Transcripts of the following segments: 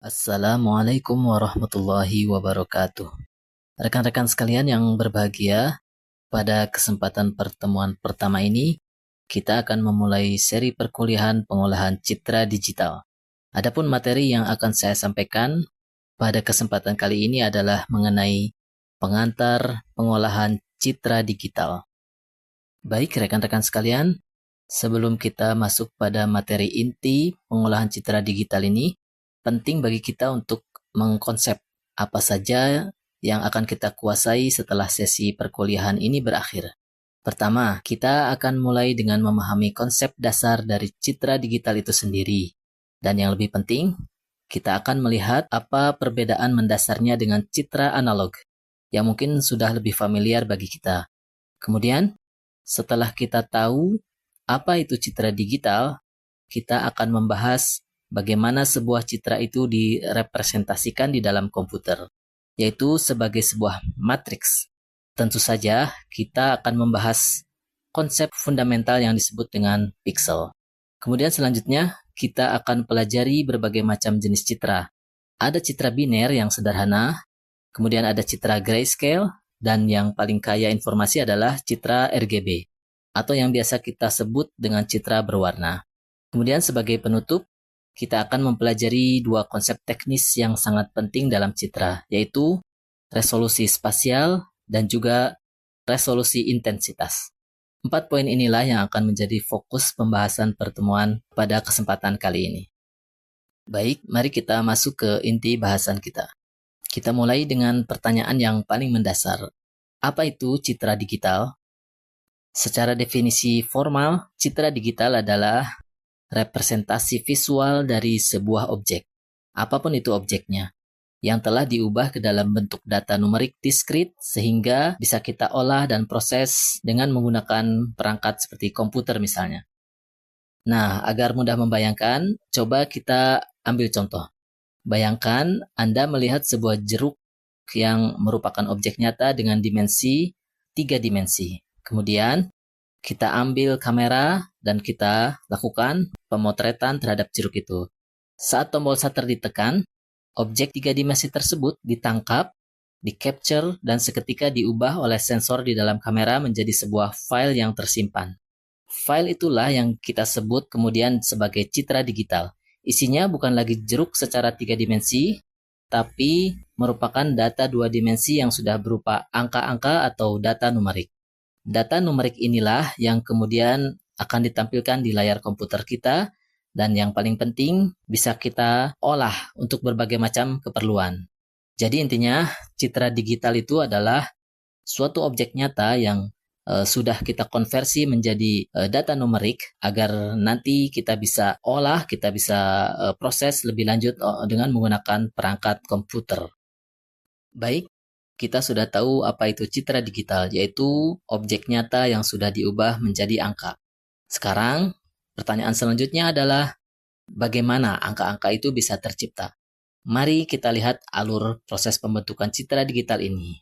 Assalamualaikum warahmatullahi wabarakatuh. Rekan-rekan sekalian yang berbahagia, pada kesempatan pertemuan pertama ini, kita akan memulai seri perkuliahan pengolahan citra digital. Adapun materi yang akan saya sampaikan pada kesempatan kali ini adalah mengenai pengantar pengolahan citra digital. Baik rekan-rekan sekalian, sebelum kita masuk pada materi inti pengolahan citra digital ini, penting bagi kita untuk mengkonsep apa saja yang akan kita kuasai setelah sesi perkuliahan ini berakhir. Pertama, kita akan mulai dengan memahami konsep dasar dari citra digital itu sendiri. Dan yang lebih penting, kita akan melihat apa perbedaan mendasarnya dengan citra analog, yang mungkin sudah lebih familiar bagi kita. Kemudian, setelah kita tahu apa itu citra digital, kita akan membahas bagaimana sebuah citra itu direpresentasikan di dalam komputer, yaitu sebagai sebuah matriks. Tentu saja, kita akan membahas konsep fundamental yang disebut dengan pixel. Kemudian selanjutnya, kita akan pelajari berbagai macam jenis citra. Ada citra biner yang sederhana, kemudian ada citra grayscale, dan yang paling kaya informasi adalah citra RGB, atau yang biasa kita sebut dengan citra berwarna. Kemudian sebagai penutup, kita akan mempelajari dua konsep teknis yang sangat penting dalam citra, yaitu resolusi spasial dan juga resolusi intensitas. 4 poin inilah yang akan menjadi fokus pembahasan pertemuan pada kesempatan kali ini. Baik, mari kita masuk ke inti bahasan kita. Kita mulai dengan pertanyaan yang paling mendasar. Apa itu citra digital? Secara definisi formal, citra digital adalah representasi visual dari sebuah objek, apapun itu objeknya, yang telah diubah ke dalam bentuk data numerik diskrit sehingga bisa kita olah dan proses dengan menggunakan perangkat seperti komputer misalnya. Nah, agar mudah membayangkan, coba kita ambil contoh. Bayangkan Anda melihat sebuah jeruk yang merupakan objek nyata dengan dimensi 3 dimensi. Kemudian, kita ambil kamera dan kita lakukan pemotretan terhadap jeruk itu. Saat tombol shutter ditekan, objek 3 dimensi tersebut ditangkap, di-capture, dan seketika diubah oleh sensor di dalam kamera menjadi sebuah file yang tersimpan. File itulah yang kita sebut kemudian sebagai citra digital. Isinya bukan lagi jeruk secara 3 dimensi, tapi merupakan data 2 dimensi yang sudah berupa angka-angka atau data numerik. Data numerik inilah yang kemudian akan ditampilkan di layar komputer kita, dan yang paling penting bisa kita olah untuk berbagai macam keperluan. Jadi intinya citra digital itu adalah suatu objek nyata yang sudah kita konversi menjadi data numerik agar nanti kita bisa olah, kita bisa proses lebih lanjut dengan menggunakan perangkat komputer. Baik, kita sudah tahu apa itu citra digital, yaitu objek nyata yang sudah diubah menjadi angka. Sekarang, pertanyaan selanjutnya adalah bagaimana angka-angka itu bisa tercipta? Mari kita lihat alur proses pembentukan citra digital ini.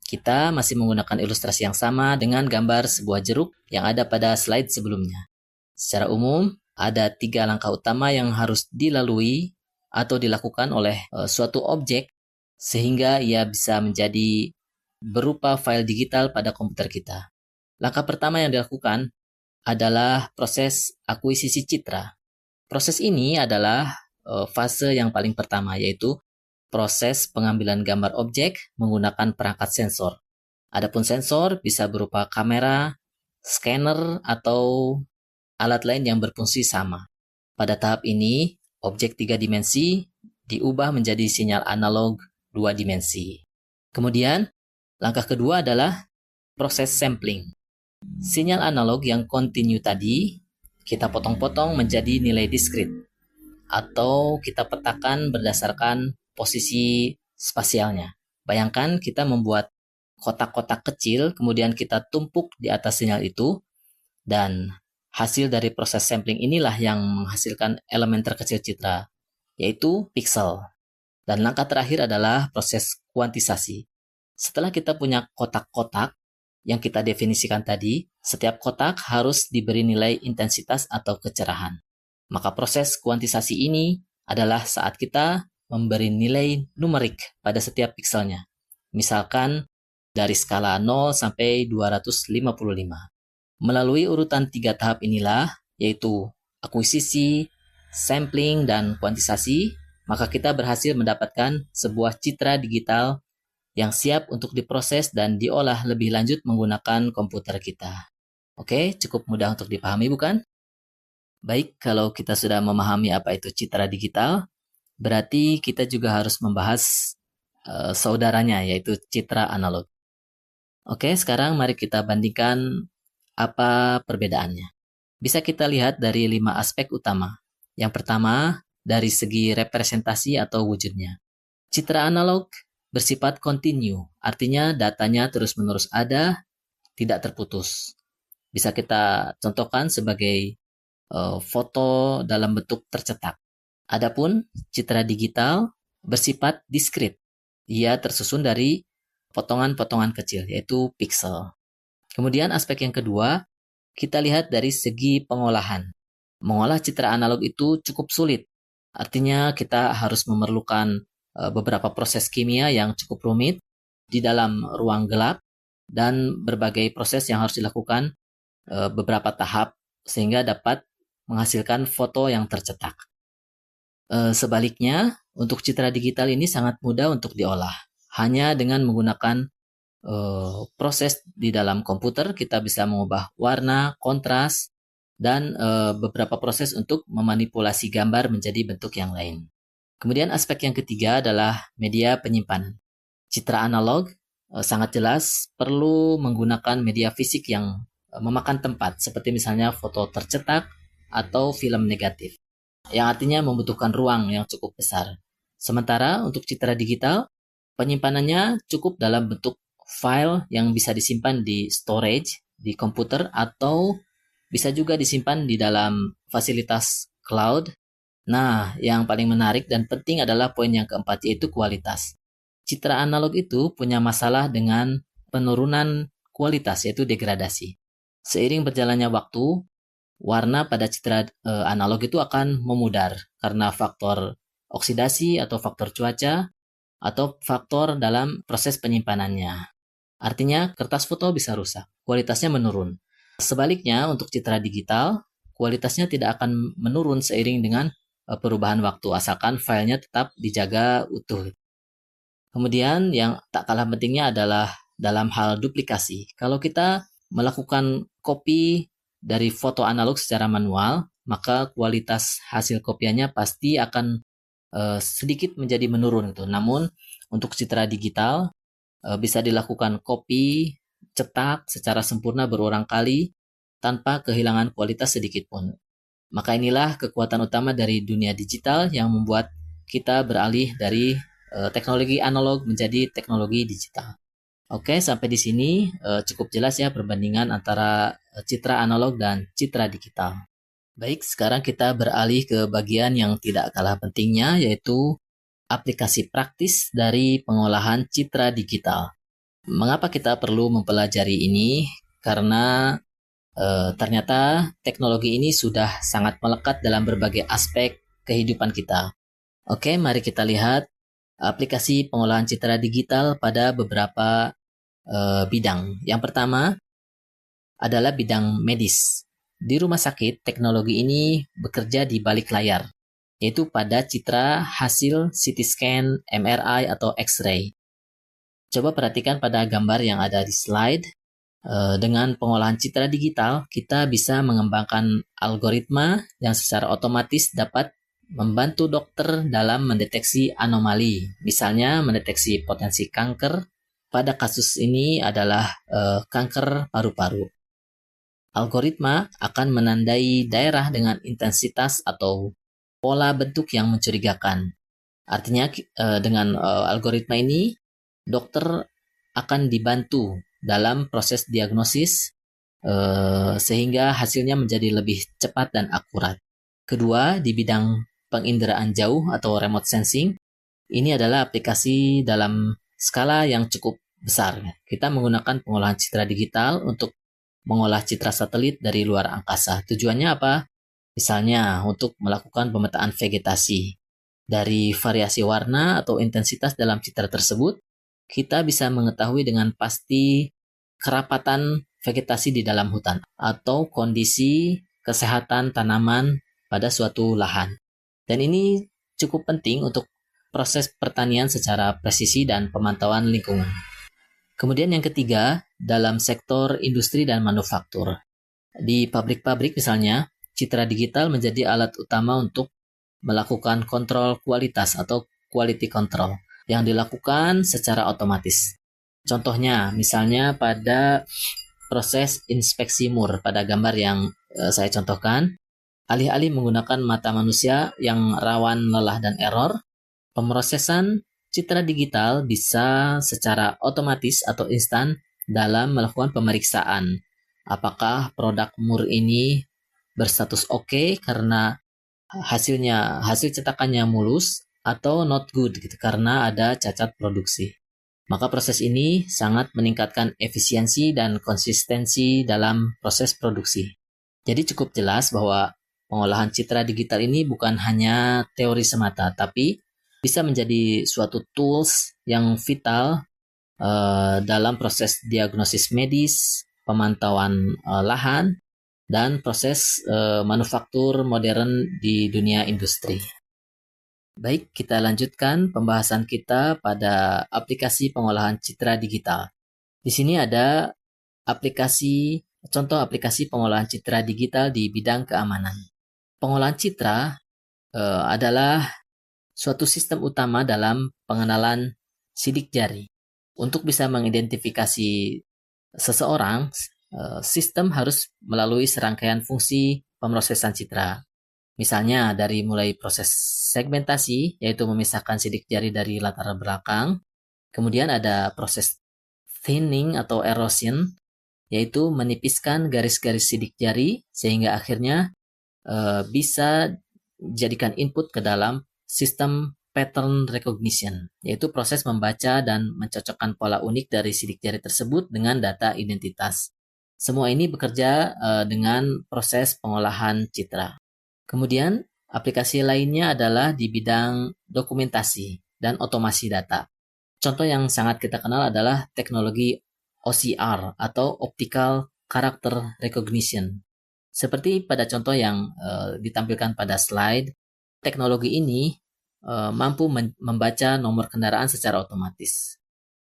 Kita masih menggunakan ilustrasi yang sama dengan gambar sebuah jeruk yang ada pada slide sebelumnya. Secara umum, ada 3 langkah utama yang harus dilalui atau dilakukan oleh suatu objek sehingga ia bisa menjadi berupa file digital pada komputer kita. Langkah pertama yang dilakukan adalah proses akuisisi citra. Proses ini adalah fase yang paling pertama, yaitu proses pengambilan gambar objek menggunakan perangkat sensor. Adapun sensor bisa berupa kamera, scanner, atau alat lain yang berfungsi sama. Pada tahap ini, objek 3 dimensi diubah menjadi sinyal analog 2 dimensi. Kemudian, langkah kedua adalah proses sampling. Sinyal analog yang kontinu tadi kita potong-potong menjadi nilai diskrit atau kita petakan berdasarkan posisi spasialnya. Bayangkan kita membuat kotak-kotak kecil, kemudian kita tumpuk di atas sinyal itu, dan hasil dari proses sampling inilah yang menghasilkan elemen terkecil citra, yaitu pixel. Dan langkah terakhir adalah proses kuantisasi. Setelah kita punya kotak-kotak yang kita definisikan tadi, setiap kotak harus diberi nilai intensitas atau kecerahan. Maka proses kuantisasi ini adalah saat kita memberi nilai numerik pada setiap pikselnya. Misalkan dari skala 0 sampai 255. Melalui urutan 3 tahap inilah, yaitu akuisisi, sampling, dan kuantisasi, maka kita berhasil mendapatkan sebuah citra digital yang siap untuk diproses dan diolah lebih lanjut menggunakan komputer kita. Oke, cukup mudah untuk dipahami bukan? Baik, kalau kita sudah memahami apa itu citra digital, berarti kita juga harus membahas saudaranya, yaitu citra analog. Oke, sekarang mari kita bandingkan apa perbedaannya. Bisa kita lihat dari 5 aspek utama. Yang pertama, dari segi representasi atau wujudnya. Citra analog bersifat kontinu, artinya datanya terus-menerus ada, tidak terputus. Bisa kita contohkan sebagai foto dalam bentuk tercetak. Adapun citra digital bersifat diskrit. Ia tersusun dari potongan-potongan kecil, yaitu pixel. Kemudian aspek yang kedua, kita lihat dari segi pengolahan. Mengolah citra analog itu cukup sulit. Artinya kita harus memerlukan beberapa proses kimia yang cukup rumit di dalam ruang gelap dan berbagai proses yang harus dilakukan beberapa tahap sehingga dapat menghasilkan foto yang tercetak. Sebaliknya, untuk citra digital ini sangat mudah untuk diolah. Hanya dengan menggunakan proses di dalam komputer, kita bisa mengubah warna, kontras, dan beberapa proses untuk memanipulasi gambar menjadi bentuk yang lain. Kemudian aspek yang ketiga adalah media penyimpanan. Citra analog sangat jelas perlu menggunakan media fisik yang memakan tempat, seperti misalnya foto tercetak atau film negatif, yang artinya membutuhkan ruang yang cukup besar. Sementara untuk citra digital, penyimpanannya cukup dalam bentuk file yang bisa disimpan di storage, di komputer, atau bisa juga disimpan di dalam fasilitas cloud. Nah, yang paling menarik dan penting adalah poin yang keempat, yaitu kualitas. Citra analog itu punya masalah dengan penurunan kualitas, yaitu degradasi. Seiring berjalannya waktu, warna pada citra analog itu akan memudar karena faktor oksidasi atau faktor cuaca atau faktor dalam proses penyimpanannya. Artinya kertas foto bisa rusak, kualitasnya menurun. Sebaliknya untuk citra digital, kualitasnya tidak akan menurun seiring dengan perubahan waktu, asalkan filenya tetap dijaga utuh. Kemudian yang tak kalah pentingnya adalah dalam hal duplikasi. Kalau kita melakukan copy dari foto analog secara manual, maka kualitas hasil kopiannya pasti akan sedikit menjadi menurun gitu. Namun untuk citra digital bisa dilakukan copy, cetak secara sempurna berulang kali tanpa kehilangan kualitas sedikit pun. Maka inilah kekuatan utama dari dunia digital yang membuat kita beralih dari teknologi analog menjadi teknologi digital. Oke, sampai di sini cukup jelas ya perbandingan antara citra analog dan citra digital. Baik, sekarang kita beralih ke bagian yang tidak kalah pentingnya, yaitu aplikasi praktis dari pengolahan citra digital. Mengapa kita perlu mempelajari ini? Karena ternyata teknologi ini sudah sangat melekat dalam berbagai aspek kehidupan kita. Oke, mari kita lihat aplikasi pengolahan citra digital pada beberapa bidang. Yang pertama adalah bidang medis. Di rumah sakit, teknologi ini bekerja di balik layar, yaitu pada citra hasil CT scan, MRI, atau X-ray. Coba perhatikan pada gambar yang ada di slide. Dengan pengolahan citra digital, kita bisa mengembangkan algoritma yang secara otomatis dapat membantu dokter dalam mendeteksi anomali, misalnya mendeteksi potensi kanker. Pada kasus ini adalah kanker paru-paru. Algoritma akan menandai daerah dengan intensitas atau pola bentuk yang mencurigakan. Artinya dengan algoritma ini, dokter akan dibantu dalam proses diagnosis sehingga hasilnya menjadi lebih cepat dan akurat. Kedua, di bidang penginderaan jauh atau remote sensing, ini adalah aplikasi dalam skala yang cukup besar. Kita menggunakan pengolahan citra digital untuk mengolah citra satelit dari luar angkasa. Tujuannya apa? Misalnya untuk melakukan pemetaan vegetasi. Dari variasi warna atau intensitas dalam citra tersebut, kita bisa mengetahui dengan pasti kerapatan vegetasi di dalam hutan atau kondisi kesehatan tanaman pada suatu lahan. Dan ini cukup penting untuk proses pertanian secara presisi dan pemantauan lingkungan. Kemudian yang ketiga, dalam sektor industri dan manufaktur. Di pabrik-pabrik misalnya, citra digital menjadi alat utama untuk melakukan kontrol kualitas atau quality control yang dilakukan secara otomatis. Contohnya, misalnya pada proses inspeksi mur pada gambar yang saya contohkan, alih-alih menggunakan mata manusia yang rawan lelah dan error, pemrosesan citra digital bisa secara otomatis atau instan dalam melakukan pemeriksaan apakah produk mur ini berstatus oke karena hasil cetakannya mulus atau not good gitu karena ada cacat produksi. Maka proses ini sangat meningkatkan efisiensi dan konsistensi dalam proses produksi. Jadi cukup jelas bahwa pengolahan citra digital ini bukan hanya teori semata, tapi bisa menjadi suatu tools yang vital dalam proses diagnosis medis, pemantauan lahan, dan proses manufaktur modern di dunia industri. Baik, kita lanjutkan pembahasan kita pada aplikasi pengolahan citra digital. Di sini ada contoh aplikasi pengolahan citra digital di bidang keamanan. Pengolahan citra adalah suatu sistem utama dalam pengenalan sidik jari. Untuk bisa mengidentifikasi seseorang, sistem harus melalui serangkaian fungsi pemrosesan citra. Misalnya dari mulai proses segmentasi, yaitu memisahkan sidik jari dari latar belakang. Kemudian ada proses thinning atau erosion, yaitu menipiskan garis-garis sidik jari sehingga akhirnya bisa dijadikan input ke dalam sistem pattern recognition, yaitu proses membaca dan mencocokkan pola unik dari sidik jari tersebut dengan data identitas. Semua ini bekerja dengan proses pengolahan citra. Kemudian, aplikasi lainnya adalah di bidang dokumentasi dan otomasi data. Contoh yang sangat kita kenal adalah teknologi OCR atau Optical Character Recognition. Seperti pada contoh yang ditampilkan pada slide, teknologi ini mampu membaca nomor kendaraan secara otomatis,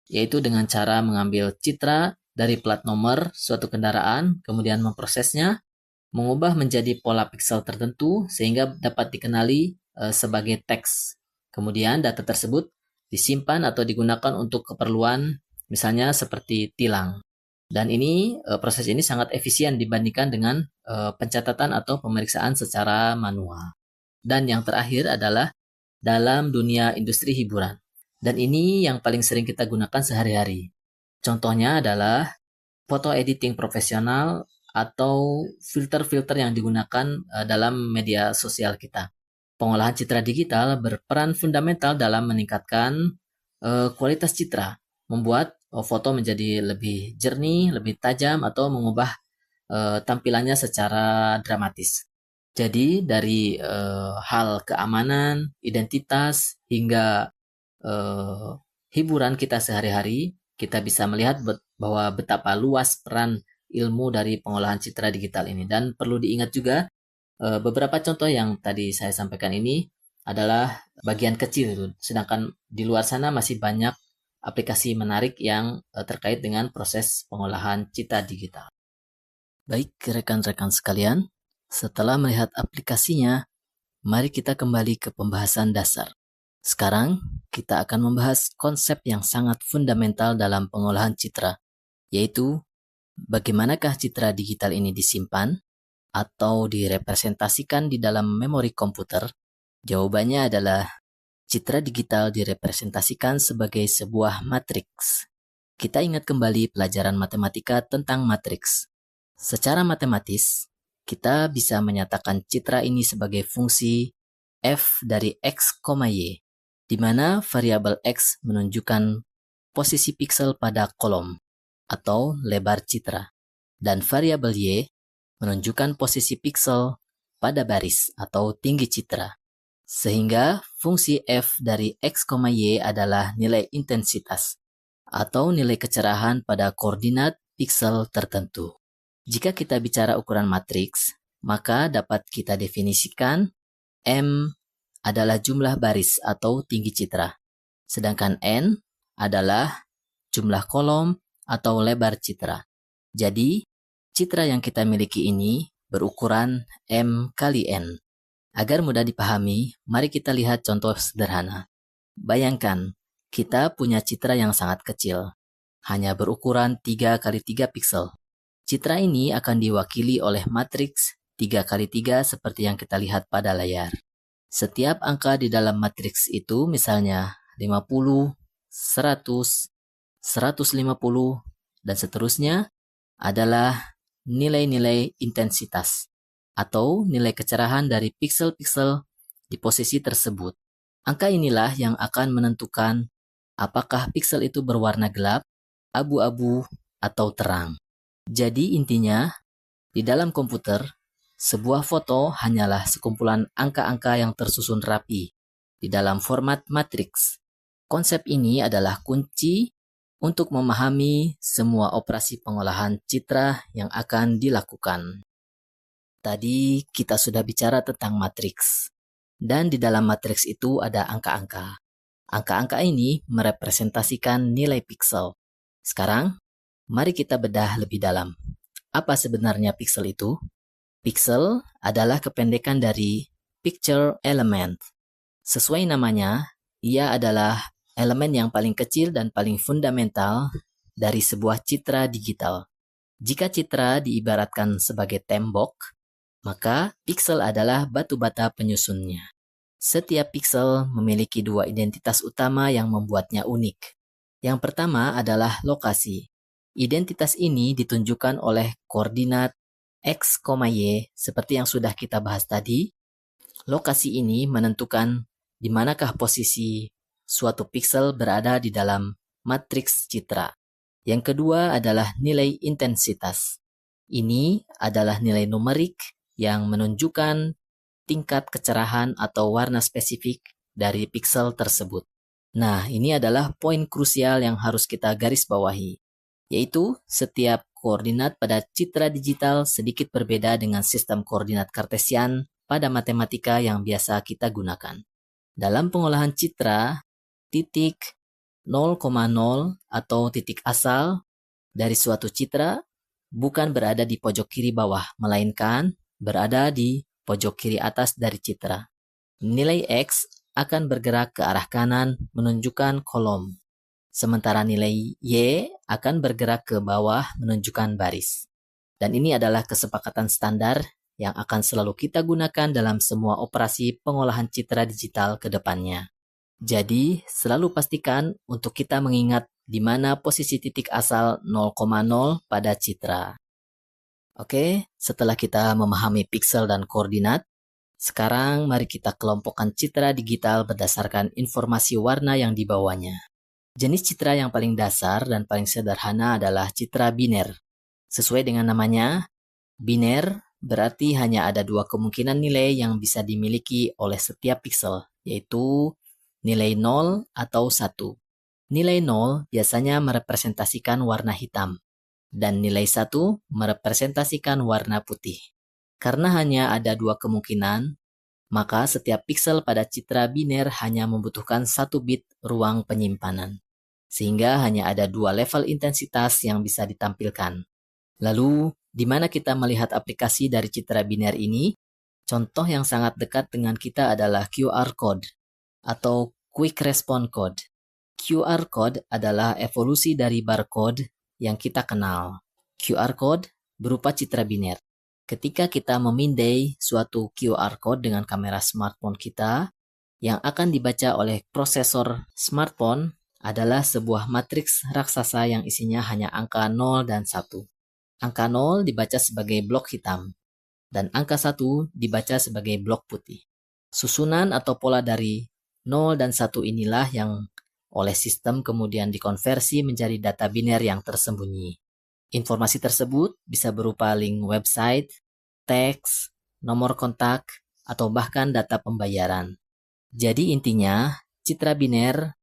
yaitu dengan cara mengambil citra dari plat nomor suatu kendaraan, kemudian memprosesnya, mengubah menjadi pola piksel tertentu sehingga dapat dikenali sebagai teks. Kemudian data tersebut disimpan atau digunakan untuk keperluan misalnya seperti tilang. Dan proses ini sangat efisien dibandingkan dengan pencatatan atau pemeriksaan secara manual. Dan yang terakhir adalah dalam dunia industri hiburan. Dan ini yang paling sering kita gunakan sehari-hari. Contohnya adalah foto editing profesional atau filter-filter yang digunakan dalam media sosial kita. Pengolahan citra digital berperan fundamental dalam meningkatkan kualitas citra, membuat foto menjadi lebih jernih, lebih tajam, atau mengubah tampilannya secara dramatis. Jadi dari hal keamanan, identitas, hingga hiburan kita sehari-hari, kita bisa melihat bahwa betapa luas peran ilmu dari pengolahan citra digital ini. Dan perlu diingat juga, beberapa contoh yang tadi saya sampaikan ini adalah bagian kecil, sedangkan di luar sana masih banyak aplikasi menarik yang terkait dengan proses pengolahan citra digital. Baik, rekan-rekan sekalian, setelah melihat aplikasinya, mari kita kembali ke pembahasan dasar. Sekarang, kita akan membahas konsep yang sangat fundamental dalam pengolahan citra, yaitu bagaimanakah citra digital ini disimpan atau direpresentasikan di dalam memori komputer. Jawabannya adalah citra digital direpresentasikan sebagai sebuah matriks. Kita ingat kembali pelajaran matematika tentang matriks. Secara matematis, kita bisa menyatakan citra ini sebagai fungsi f dari x, y, di mana variabel x menunjukkan posisi piksel pada kolom atau lebar citra, dan variabel y menunjukkan posisi piksel pada baris atau tinggi citra. Sehingga fungsi f dari x, y adalah nilai intensitas atau nilai kecerahan pada koordinat piksel tertentu. Jika kita bicara ukuran matriks, maka dapat kita definisikan M adalah jumlah baris atau tinggi citra, sedangkan N adalah jumlah kolom atau lebar citra. Jadi, citra yang kita miliki ini berukuran M kali N. Agar mudah dipahami, mari kita lihat contoh sederhana. Bayangkan, kita punya citra yang sangat kecil, hanya berukuran 3 kali 3 piksel. Citra ini akan diwakili oleh matriks 3 kali 3 seperti yang kita lihat pada layar. Setiap angka di dalam matriks itu misalnya 50, 100, 150, dan seterusnya adalah nilai-nilai intensitas atau nilai kecerahan dari piksel-piksel di posisi tersebut. Angka inilah yang akan menentukan apakah piksel itu berwarna gelap, abu-abu, atau terang. Jadi intinya, di dalam komputer, sebuah foto hanyalah sekumpulan angka-angka yang tersusun rapi di dalam format matriks. Konsep ini adalah kunci untuk memahami semua operasi pengolahan citra yang akan dilakukan. Tadi kita sudah bicara tentang matriks, dan di dalam matriks itu ada angka-angka. Angka-angka ini merepresentasikan nilai piksel. Sekarang, mari kita bedah lebih dalam. Apa sebenarnya piksel itu? Piksel adalah kependekan dari picture element. Sesuai namanya, ia adalah elemen yang paling kecil dan paling fundamental dari sebuah citra digital. Jika citra diibaratkan sebagai tembok, maka piksel adalah batu bata penyusunnya. Setiap piksel memiliki dua identitas utama yang membuatnya unik. Yang pertama adalah lokasi. Identitas ini ditunjukkan oleh koordinat x, y seperti yang sudah kita bahas tadi. Lokasi ini menentukan di manakah posisi suatu piksel berada di dalam matriks citra. Yang kedua adalah nilai intensitas. Ini adalah nilai numerik yang menunjukkan tingkat kecerahan atau warna spesifik dari piksel tersebut. Nah, ini adalah poin krusial yang harus kita garis bawahi, yaitu setiap koordinat pada citra digital sedikit berbeda dengan sistem koordinat kartesian pada matematika yang biasa kita gunakan. Dalam pengolahan citra, titik 0,0 atau titik asal dari suatu citra bukan berada di pojok kiri bawah, melainkan berada di pojok kiri atas dari citra. Nilai X akan bergerak ke arah kanan menunjukkan kolom, sementara nilai Y akan bergerak ke bawah menunjukkan baris. Dan ini adalah kesepakatan standar yang akan selalu kita gunakan dalam semua operasi pengolahan citra digital ke depannya. Jadi, selalu pastikan untuk kita mengingat di mana posisi titik asal 0,0 pada citra. Oke, setelah kita memahami piksel dan koordinat, sekarang mari kita kelompokkan citra digital berdasarkan informasi warna yang dibawanya. Jenis citra yang paling dasar dan paling sederhana adalah citra biner. Sesuai dengan namanya, biner berarti hanya ada dua kemungkinan nilai yang bisa dimiliki oleh setiap piksel, yaitu nilai 0 atau 1. Nilai 0 biasanya merepresentasikan warna hitam, dan nilai 1 merepresentasikan warna putih. Karena hanya ada dua kemungkinan, maka setiap piksel pada citra biner hanya membutuhkan 1 bit ruang penyimpanan, sehingga hanya ada 2 level intensitas yang bisa ditampilkan. Lalu, di mana kita melihat aplikasi dari citra biner ini? Contoh yang sangat dekat dengan kita adalah QR Code atau Quick Response Code. QR Code adalah evolusi dari barcode yang kita kenal. QR Code berupa citra biner. Ketika kita memindai suatu QR Code dengan kamera smartphone kita, yang akan dibaca oleh prosesor smartphone adalah sebuah matriks raksasa yang isinya hanya angka 0 dan 1. Angka 0 dibaca sebagai blok hitam, dan angka 1 dibaca sebagai blok putih. Susunan atau pola dari 0 dan 1 inilah yang oleh sistem kemudian dikonversi menjadi data biner yang tersembunyi. Informasi tersebut bisa berupa link website, teks, nomor kontak, atau bahkan data pembayaran. Jadi intinya, citra biner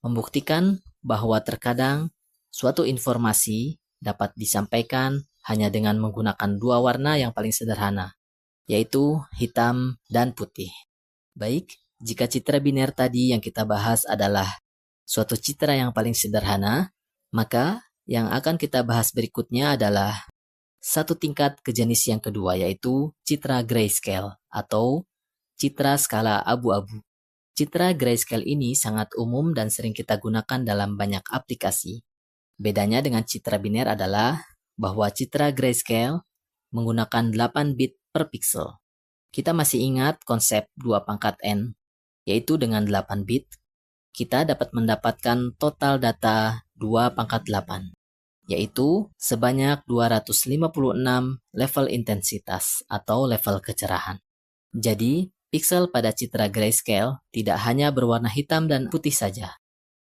membuktikan bahwa terkadang suatu informasi dapat disampaikan hanya dengan menggunakan dua warna yang paling sederhana, yaitu hitam dan putih. Baik, jika citra biner tadi yang kita bahas adalah suatu citra yang paling sederhana, maka yang akan kita bahas berikutnya adalah satu tingkat ke jenis yang kedua, yaitu citra grayscale atau citra skala abu-abu. Citra grayscale ini sangat umum dan sering kita gunakan dalam banyak aplikasi. Bedanya dengan citra biner adalah bahwa citra grayscale menggunakan 8 bit per pixel. Kita masih ingat konsep 2 pangkat n, yaitu dengan 8 bit, kita dapat mendapatkan total data 2 pangkat 8, yaitu sebanyak 256 level intensitas atau level kecerahan. Jadi, pixel pada citra grayscale tidak hanya berwarna hitam dan putih saja,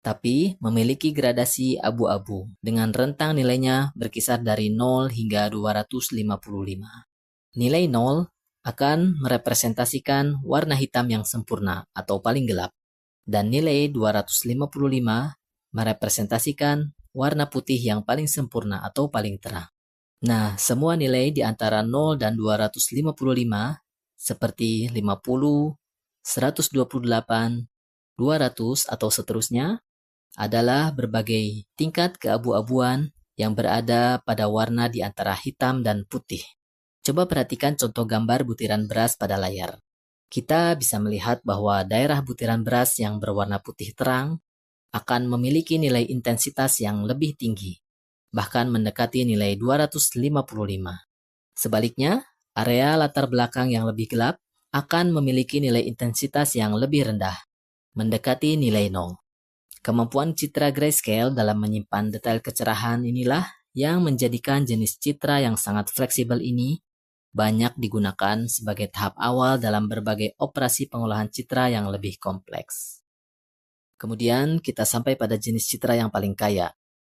tapi memiliki gradasi abu-abu dengan rentang nilainya berkisar dari 0 hingga 255. Nilai 0 akan merepresentasikan warna hitam yang sempurna atau paling gelap, dan nilai 255 merepresentasikan warna putih yang paling sempurna atau paling terang. Nah, semua nilai di antara 0 dan 255 seperti 50, 128, 200, atau seterusnya adalah berbagai tingkat keabu-abuan yang berada pada warna di antara hitam dan putih. Coba perhatikan contoh gambar butiran beras pada layar. Kita bisa melihat bahwa daerah butiran beras yang berwarna putih terang akan memiliki nilai intensitas yang lebih tinggi, bahkan mendekati nilai 255. Sebaliknya, area latar belakang yang lebih gelap akan memiliki nilai intensitas yang lebih rendah, mendekati nilai 0. Kemampuan citra grayscale dalam menyimpan detail kecerahan inilah yang menjadikan jenis citra yang sangat fleksibel ini banyak digunakan sebagai tahap awal dalam berbagai operasi pengolahan citra yang lebih kompleks. Kemudian kita sampai pada jenis citra yang paling kaya,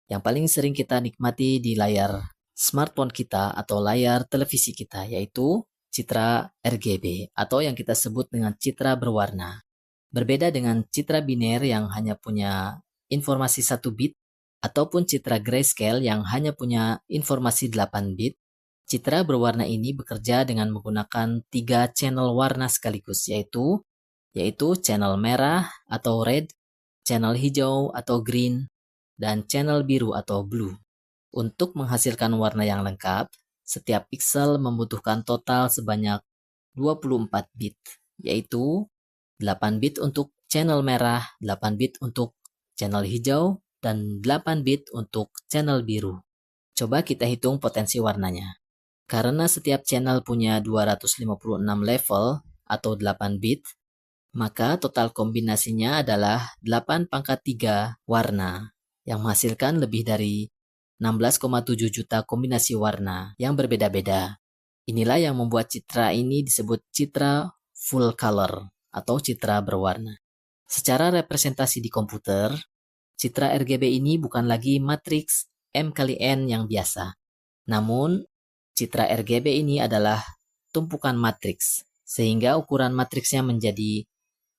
yang paling sering kita nikmati di layar smartphone kita atau layar televisi kita, yaitu citra RGB atau yang kita sebut dengan citra berwarna. Berbeda dengan citra biner yang hanya punya informasi 1 bit ataupun citra grayscale yang hanya punya informasi 8 bit, citra berwarna ini bekerja dengan menggunakan 3 channel warna sekaligus, yaitu channel merah atau red, channel hijau atau green, dan channel biru atau blue. Untuk menghasilkan warna yang lengkap, setiap pixel membutuhkan total sebanyak 24 bit, yaitu 8 bit untuk channel merah, 8 bit untuk channel hijau, dan 8 bit untuk channel biru. Coba kita hitung potensi warnanya. Karena setiap channel punya 256 level atau 8 bit, maka total kombinasinya adalah 8 pangkat 3 warna yang menghasilkan lebih dari 16,7 juta kombinasi warna yang berbeda-beda. Inilah yang membuat citra ini disebut citra full color atau citra berwarna. Secara representasi di komputer, citra RGB ini bukan lagi matriks M kali N yang biasa. Namun, citra RGB ini adalah tumpukan matriks, sehingga ukuran matriksnya menjadi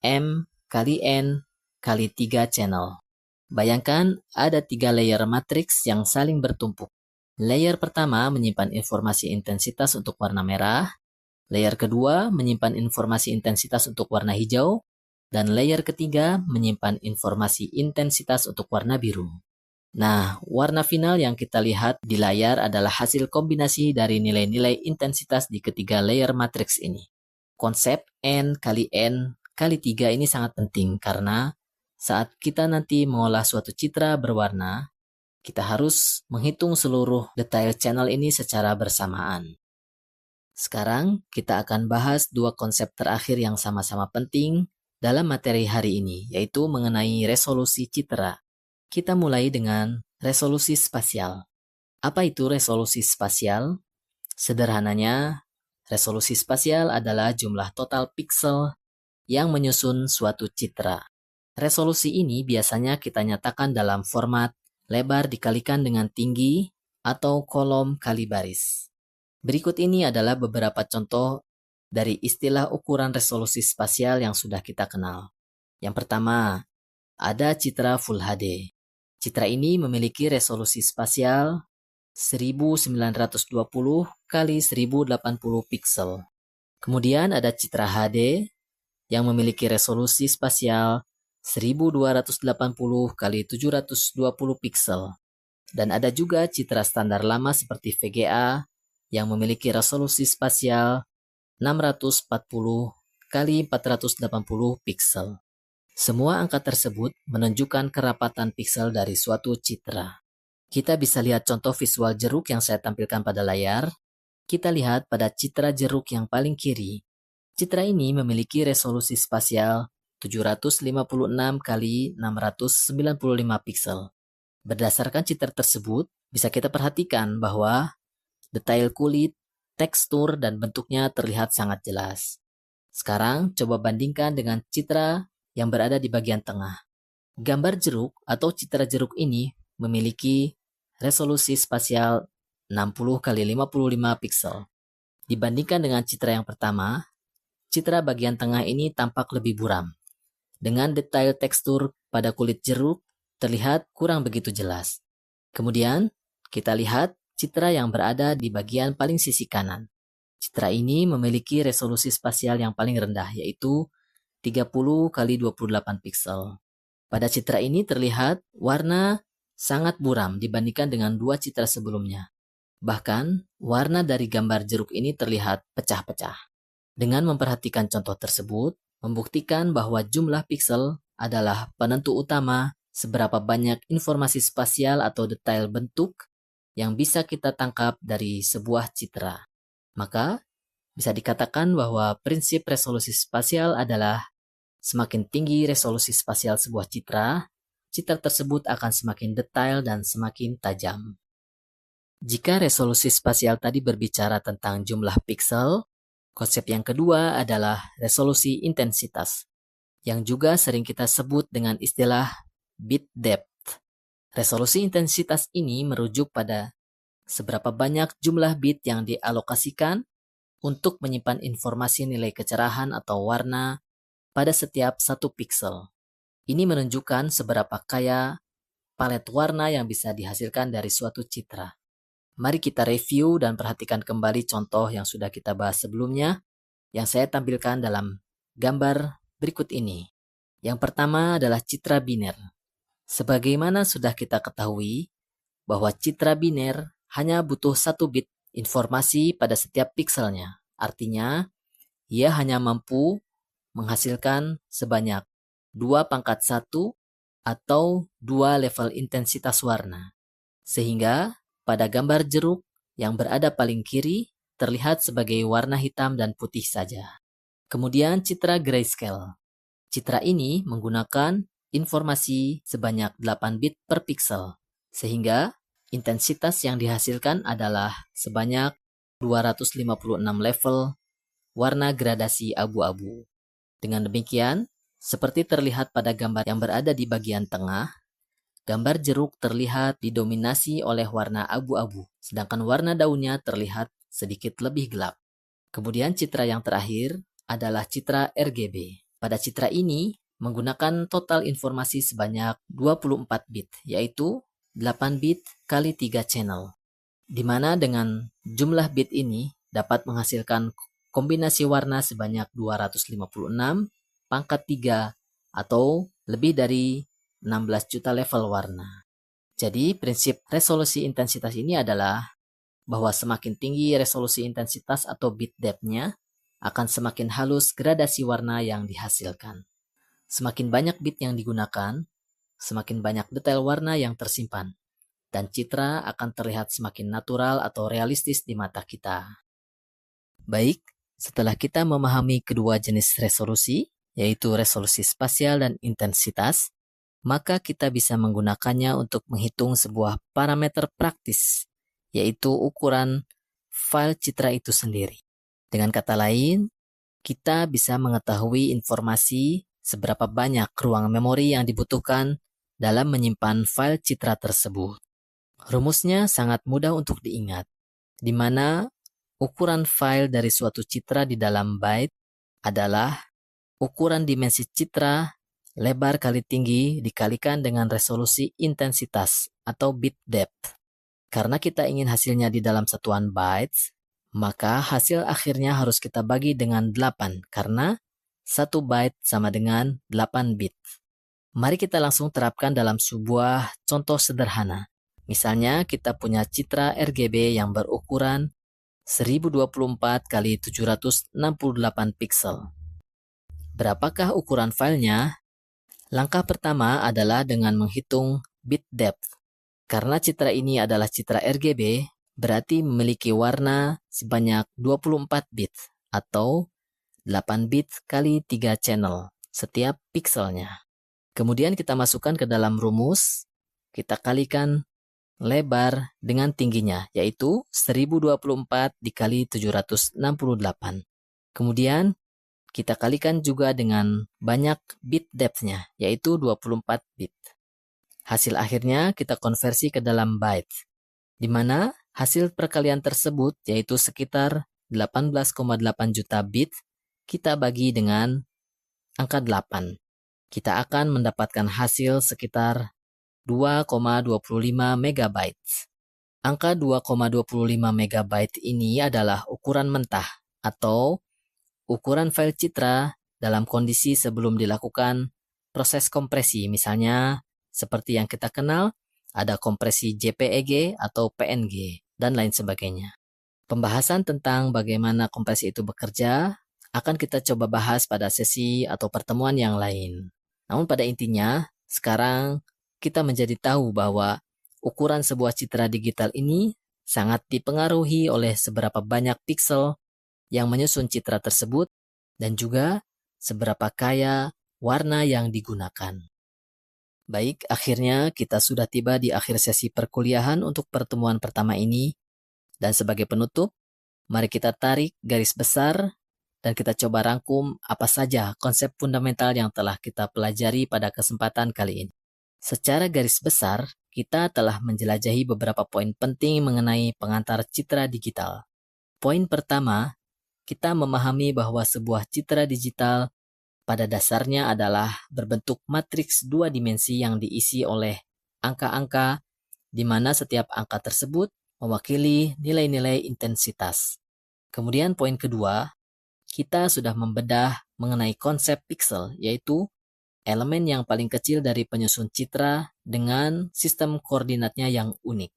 M kali N kali 3 channel. Bayangkan ada 3 layer matriks yang saling bertumpuk. Layer pertama menyimpan informasi intensitas untuk warna merah, layer kedua menyimpan informasi intensitas untuk warna hijau, dan layer ketiga menyimpan informasi intensitas untuk warna biru. Nah, warna final yang kita lihat di layar adalah hasil kombinasi dari nilai-nilai intensitas di ketiga layer matriks ini. Konsep N kali 3 ini sangat penting karena saat kita nanti mengolah suatu citra berwarna, kita harus menghitung seluruh detail channel ini secara bersamaan. Sekarang kita akan bahas 2 konsep terakhir yang sama-sama penting dalam materi hari ini, yaitu mengenai resolusi citra. Kita mulai dengan resolusi spasial. Apa itu resolusi spasial? Sederhananya, resolusi spasial adalah jumlah total pixel yang menyusun suatu citra. Resolusi ini biasanya kita nyatakan dalam format lebar dikalikan dengan tinggi atau kolom kali baris. Berikut ini adalah beberapa contoh dari istilah ukuran resolusi spasial yang sudah kita kenal. Yang pertama, ada citra Full HD. Citra ini memiliki resolusi spasial 1920 kali 1080 piksel. Kemudian ada citra HD yang memiliki resolusi spasial 1280 kali 720 piksel. Dan ada juga citra standar lama seperti VGA yang memiliki resolusi spasial 640 kali 480 piksel. Semua angka tersebut menunjukkan kerapatan piksel dari suatu citra. Kita bisa lihat contoh visual jeruk yang saya tampilkan pada layar. Kita lihat pada citra jeruk yang paling kiri. Citra ini memiliki resolusi spasial 756 kali 695 piksel. Berdasarkan citra tersebut, bisa kita perhatikan bahwa detail kulit, tekstur, dan bentuknya terlihat sangat jelas. Sekarang, coba bandingkan dengan citra yang berada di bagian tengah. Gambar jeruk atau citra jeruk ini memiliki resolusi spasial 60 kali 55 piksel. Dibandingkan dengan citra yang pertama, citra bagian tengah ini tampak lebih buram. Dengan detail tekstur pada kulit jeruk terlihat kurang begitu jelas. Kemudian, kita lihat citra yang berada di bagian paling sisi kanan. Citra ini memiliki resolusi spasial yang paling rendah, yaitu 30 kali 28 piksel. Pada citra ini terlihat warna sangat buram dibandingkan dengan dua citra sebelumnya. Bahkan, warna dari gambar jeruk ini terlihat pecah-pecah. Dengan memperhatikan contoh tersebut, membuktikan bahwa jumlah piksel adalah penentu utama seberapa banyak informasi spasial atau detail bentuk yang bisa kita tangkap dari sebuah citra. Maka, bisa dikatakan bahwa prinsip resolusi spasial adalah semakin tinggi resolusi spasial sebuah citra, citra tersebut akan semakin detail dan semakin tajam. Jika resolusi spasial tadi berbicara tentang jumlah piksel, konsep yang kedua adalah resolusi intensitas, yang juga sering kita sebut dengan istilah bit depth. Resolusi intensitas ini merujuk pada seberapa banyak jumlah bit yang dialokasikan untuk menyimpan informasi nilai kecerahan atau warna pada setiap satu piksel. Ini menunjukkan seberapa kaya palet warna yang bisa dihasilkan dari suatu citra. Mari kita review dan perhatikan kembali contoh yang sudah kita bahas sebelumnya yang saya tampilkan dalam gambar berikut ini. Yang pertama adalah citra biner. Sebagaimana sudah kita ketahui bahwa citra biner hanya butuh 1 bit informasi pada setiap pikselnya. Artinya, ia hanya mampu menghasilkan sebanyak 2/1 atau 2 level intensitas warna. Sehingga pada gambar jeruk yang berada paling kiri terlihat sebagai warna hitam dan putih saja. Kemudian citra grayscale. Citra ini menggunakan informasi sebanyak 8 bit per piksel. Sehingga intensitas yang dihasilkan adalah sebanyak 256 level warna gradasi abu-abu. Dengan demikian, seperti terlihat pada gambar yang berada di bagian tengah, gambar jeruk terlihat didominasi oleh warna abu-abu, sedangkan warna daunnya terlihat sedikit lebih gelap. Kemudian citra yang terakhir adalah citra RGB. Pada citra ini menggunakan total informasi sebanyak 24 bit, yaitu 8 bit kali 3 channel. Di mana dengan jumlah bit ini dapat menghasilkan kombinasi warna sebanyak 256 pangkat 3 atau lebih dari 16 juta level warna. Jadi prinsip resolusi intensitas ini adalah bahwa semakin tinggi resolusi intensitas atau bit depth-nya akan semakin halus gradasi warna yang dihasilkan. Semakin banyak bit yang digunakan, semakin banyak detail warna yang tersimpan, dan citra akan terlihat semakin natural atau realistis di mata kita. Baik, setelah kita memahami kedua jenis resolusi, yaitu resolusi spasial dan intensitas, maka kita bisa menggunakannya untuk menghitung sebuah parameter praktis, yaitu ukuran file citra itu sendiri. Dengan kata lain, kita bisa mengetahui informasi seberapa banyak ruang memori yang dibutuhkan dalam menyimpan file citra tersebut. Rumusnya sangat mudah untuk diingat, di mana ukuran file dari suatu citra di dalam byte adalah ukuran dimensi citra lebar kali tinggi dikalikan dengan resolusi intensitas atau bit depth. Karena kita ingin hasilnya di dalam satuan bytes, maka hasil akhirnya harus kita bagi dengan 8 karena 1 byte sama dengan 8 bit. Mari kita langsung terapkan dalam sebuah contoh sederhana. Misalnya kita punya citra RGB yang berukuran 1024 kali 768 pixel. Berapakah ukuran filenya? Langkah pertama adalah dengan menghitung bit depth. Karena citra ini adalah citra RGB, berarti memiliki warna sebanyak 24 bit atau 8 bit kali 3 channel setiap pixelnya. Kemudian kita masukkan ke dalam rumus, kita kalikan lebar dengan tingginya, yaitu 1024 dikali 768. Kemudian, kita kalikan juga dengan banyak bit depth-nya, yaitu 24 bit. Hasil akhirnya kita konversi ke dalam byte, di mana hasil perkalian tersebut, yaitu sekitar 18,8 juta bit, kita bagi dengan angka 8. Kita akan mendapatkan hasil sekitar 2,25 megabytes. Angka 2,25 megabyte ini adalah ukuran mentah atau ukuran file citra dalam kondisi sebelum dilakukan proses kompresi. Misalnya seperti yang kita kenal, ada kompresi JPEG atau PNG dan lain sebagainya. Pembahasan tentang bagaimana kompresi itu bekerja akan kita coba bahas pada sesi atau pertemuan yang lain. Namun pada intinya, sekarang kita menjadi tahu bahwa ukuran sebuah citra digital ini sangat dipengaruhi oleh seberapa banyak pixel yang menyusun citra tersebut dan juga seberapa kaya warna yang digunakan. Baik, akhirnya kita sudah tiba di akhir sesi perkuliahan untuk pertemuan pertama ini. Dan sebagai penutup, mari kita tarik garis besar dan kita coba rangkum apa saja konsep fundamental yang telah kita pelajari pada kesempatan kali ini. Secara garis besar, kita telah menjelajahi beberapa poin penting mengenai pengantar citra digital. Poin pertama, kita memahami bahwa sebuah citra digital pada dasarnya adalah berbentuk matriks 2 dimensi yang diisi oleh angka-angka, di mana setiap angka tersebut mewakili nilai-nilai intensitas. Kemudian poin kedua, kita sudah membedah mengenai konsep pixel, yaitu elemen yang paling kecil dari penyusun citra dengan sistem koordinatnya yang unik.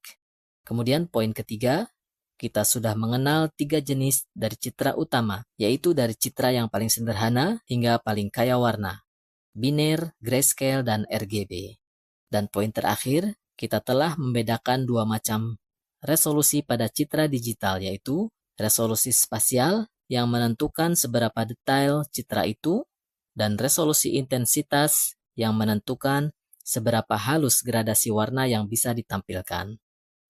Kemudian poin ketiga, kita sudah mengenal 3 jenis dari citra utama, yaitu dari citra yang paling sederhana hingga paling kaya warna, biner, grayscale, dan RGB. Dan poin terakhir, kita telah membedakan 2 macam resolusi pada citra digital, yaitu resolusi spasial yang menentukan seberapa detail citra itu, dan resolusi intensitas yang menentukan seberapa halus gradasi warna yang bisa ditampilkan.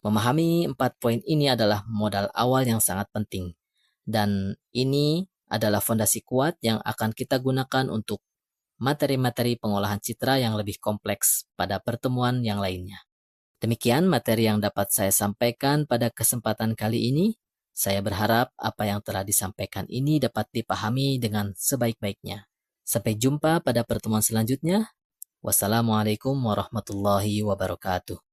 Memahami 4 poin ini adalah modal awal yang sangat penting, dan ini adalah fondasi kuat yang akan kita gunakan untuk materi-materi pengolahan citra yang lebih kompleks pada pertemuan yang lainnya. Demikian materi yang dapat saya sampaikan pada kesempatan kali ini. Saya berharap apa yang telah disampaikan ini dapat dipahami dengan sebaik-baiknya. Sampai jumpa pada pertemuan selanjutnya. Wassalamualaikum warahmatullahi wabarakatuh.